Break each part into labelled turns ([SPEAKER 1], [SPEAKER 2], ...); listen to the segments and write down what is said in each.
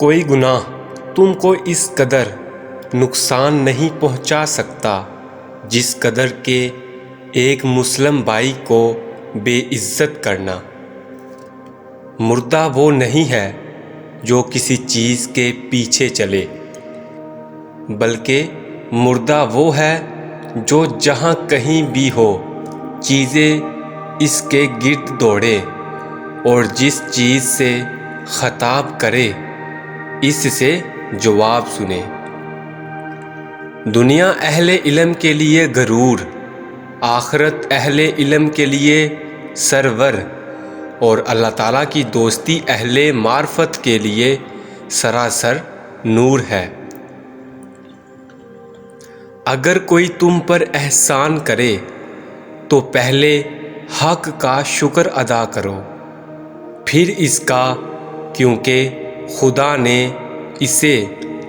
[SPEAKER 1] کوئی گناہ تم کو اس قدر نقصان نہیں پہنچا سکتا جس قدر کہ ایک مسلم بھائی کو بے عزت کرنا۔ مردہ وہ نہیں ہے جو کسی چیز کے پیچھے چلے، بلکہ مردہ وہ ہے جو جہاں کہیں بھی ہو چیزیں اس کے گرد دوڑے اور جس چیز سے خطاب کرے اس سے جواب سنے۔ دنیا اہل علم کے لیے غرور، آخرت اہل علم کے لیے سرور اور اللہ تعالیٰ کی دوستی اہل معرفت کے لیے سراسر نور ہے۔ اگر کوئی تم پر احسان کرے تو پہلے حق کا شکر ادا کرو، پھر اس کا، کیونکہ خدا نے اسے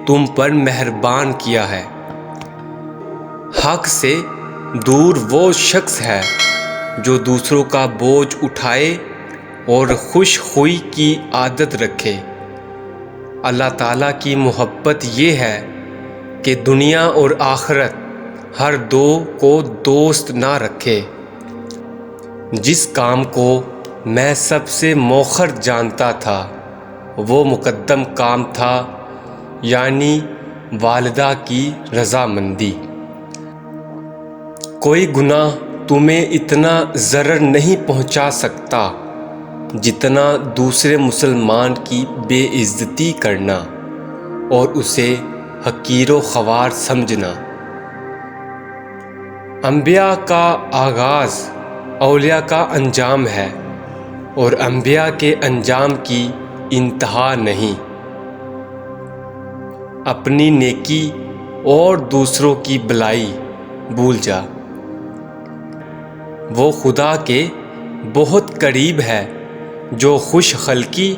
[SPEAKER 1] تم پر مہربان کیا ہے۔ حق سے دور وہ شخص ہے جو دوسروں کا بوجھ اٹھائے اور خوش خوئی کی عادت رکھے۔ اللہ تعالیٰ کی محبت یہ ہے کہ دنیا اور آخرت ہر دو کو دوست نہ رکھے۔ جس کام کو میں سب سے مؤخر جانتا تھا وہ مقدم کام تھا، یعنی والدہ کی رضامندی۔ کوئی گناہ تمہیں اتنا ضرر نہیں پہنچا سکتا جتنا دوسرے مسلمان کی بے عزتی کرنا اور اسے حقیر و خوار سمجھنا۔ انبیاء کا آغاز اولیاء کا انجام ہے اور انبیاء کے انجام کی انتہا نہیں۔ اپنی نیکی اور دوسروں کی بلائی بھول جا، وہ خدا کے بہت قریب ہے جو خوش خلقی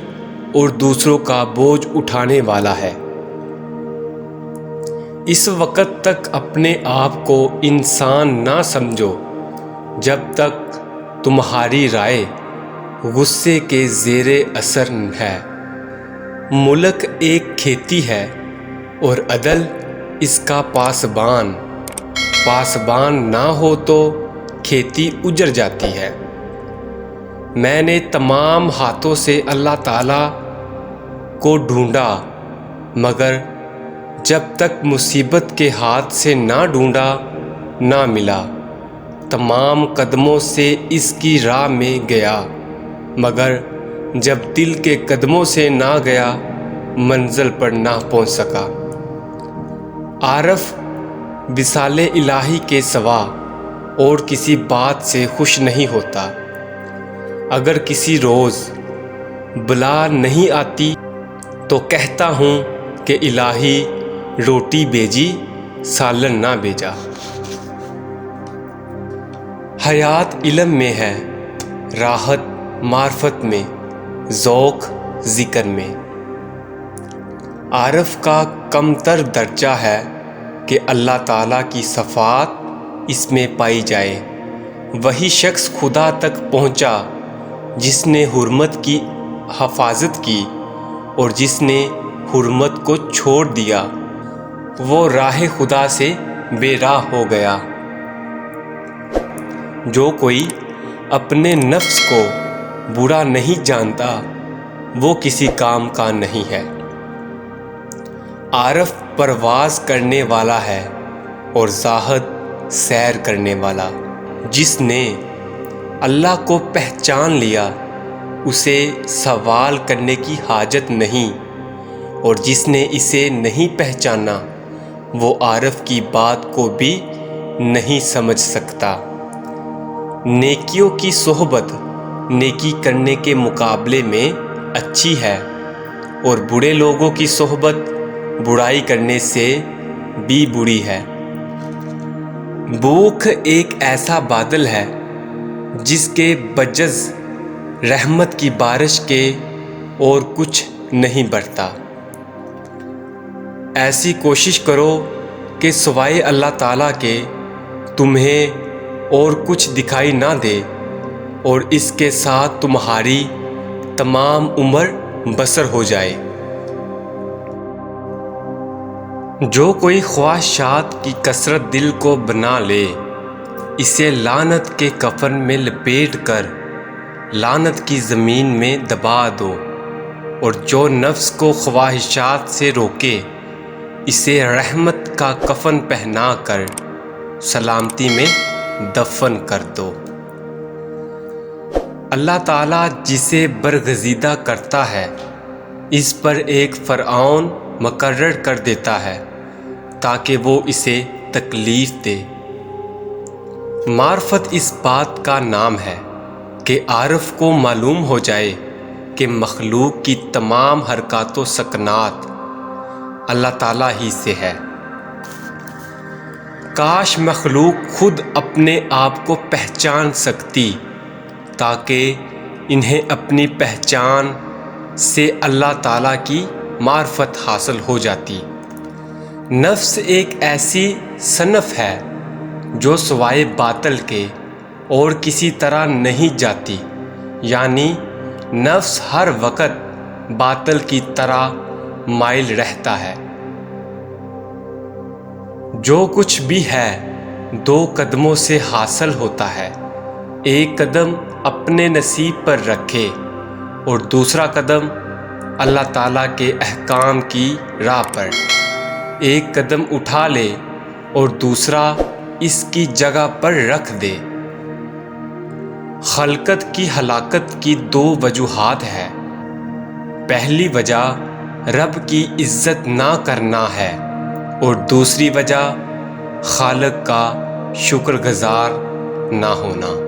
[SPEAKER 1] اور دوسروں کا بوجھ اٹھانے والا ہے۔ اس وقت تک اپنے آپ کو انسان نہ سمجھو جب تک تمہاری رائے غصے کے زیر اثر ہے۔ ملک ایک کھیتی ہے اور عدل اس کا پاسبان، پاسبان نہ ہو تو کھیتی اجڑ جاتی ہے۔ میں نے تمام ہاتھوں سے اللہ تعالیٰ کو ڈھونڈا مگر جب تک مصیبت کے ہاتھ سے نہ ڈھونڈا نہ ملا۔ تمام قدموں سے اس کی راہ میں گیا مگر جب دل کے قدموں سے نہ گیا منزل پر نہ پہنچ سکا۔ عارف وصال الہی کے سوا اور کسی بات سے خوش نہیں ہوتا۔ اگر کسی روز بلا نہیں آتی تو کہتا ہوں کہ الہی روٹی بھیجی سالن نہ بھیجا۔ حیات علم میں ہے، راحت معرفت میں، ذوق ذکر میں۔ عارف کا کم تر درجہ ہے کہ اللہ تعالیٰ کی صفات اس میں پائی جائے۔ وہی شخص خدا تک پہنچا جس نے حرمت کی حفاظت کی اور جس نے حرمت کو چھوڑ دیا وہ راہ خدا سے بے راہ ہو گیا۔ جو کوئی اپنے نفس کو برا نہیں جانتا وہ کسی کام کا نہیں ہے۔ عارف پرواز کرنے والا ہے اور زاہد سیر کرنے والا۔ جس نے اللہ کو پہچان لیا اسے سوال کرنے کی حاجت نہیں، اور جس نے اسے نہیں پہچانا وہ عارف کی بات کو بھی نہیں سمجھ سکتا۔ نیکیوں کی صحبت نیکی کرنے کے مقابلے میں اچھی ہے اور برے لوگوں کی صحبت برائی کرنے سے بھی بری ہے۔ بھوک ایک ایسا بادل ہے جس کے بجز رحمت کی بارش کے اور کچھ نہیں برتا۔ ایسی کوشش کرو کہ سوائے اللہ تعالیٰ کے تمہیں اور کچھ دکھائی نہ دے اور اس کے ساتھ تمہاری تمام عمر بسر ہو جائے۔ جو کوئی خواہشات کی کثرت دل کو بنا لے، اسے لعنت کے کفن میں لپیٹ کر لعنت کی زمین میں دبا دو، اور جو نفس کو خواہشات سے روکے اسے رحمت کا کفن پہنا کر سلامتی میں دفن کر دو۔ اللہ تعالیٰ جسے برگزیدہ کرتا ہے اس پر ایک فرعون مقرر کر دیتا ہے تاکہ وہ اسے تکلیف دے۔ معرفت اس بات کا نام ہے کہ عارف کو معلوم ہو جائے کہ مخلوق کی تمام حرکات و سکنات اللہ تعالیٰ ہی سے ہے۔ کاش مخلوق خود اپنے آپ کو پہچان سکتی تاکہ انہیں اپنی پہچان سے اللہ تعالیٰ کی معرفت حاصل ہو جاتی۔ نفس ایک ایسی صنف ہے جو سوائے باطل کے اور کسی طرح نہیں جاتی، یعنی نفس ہر وقت باطل کی طرح مائل رہتا ہے۔ جو کچھ بھی ہے دو قدموں سے حاصل ہوتا ہے، ایک قدم اپنے نصیب پر رکھے اور دوسرا قدم اللہ تعالیٰ کے احکام کی راہ پر۔ ایک قدم اٹھا لے اور دوسرا اس کی جگہ پر رکھ دے۔ خلقت کی ہلاکت کی دو وجوہات ہیں۔ پہلی وجہ رب کی عزت نہ کرنا ہے اور دوسری وجہ خالق کا شکر گزار نہ ہونا۔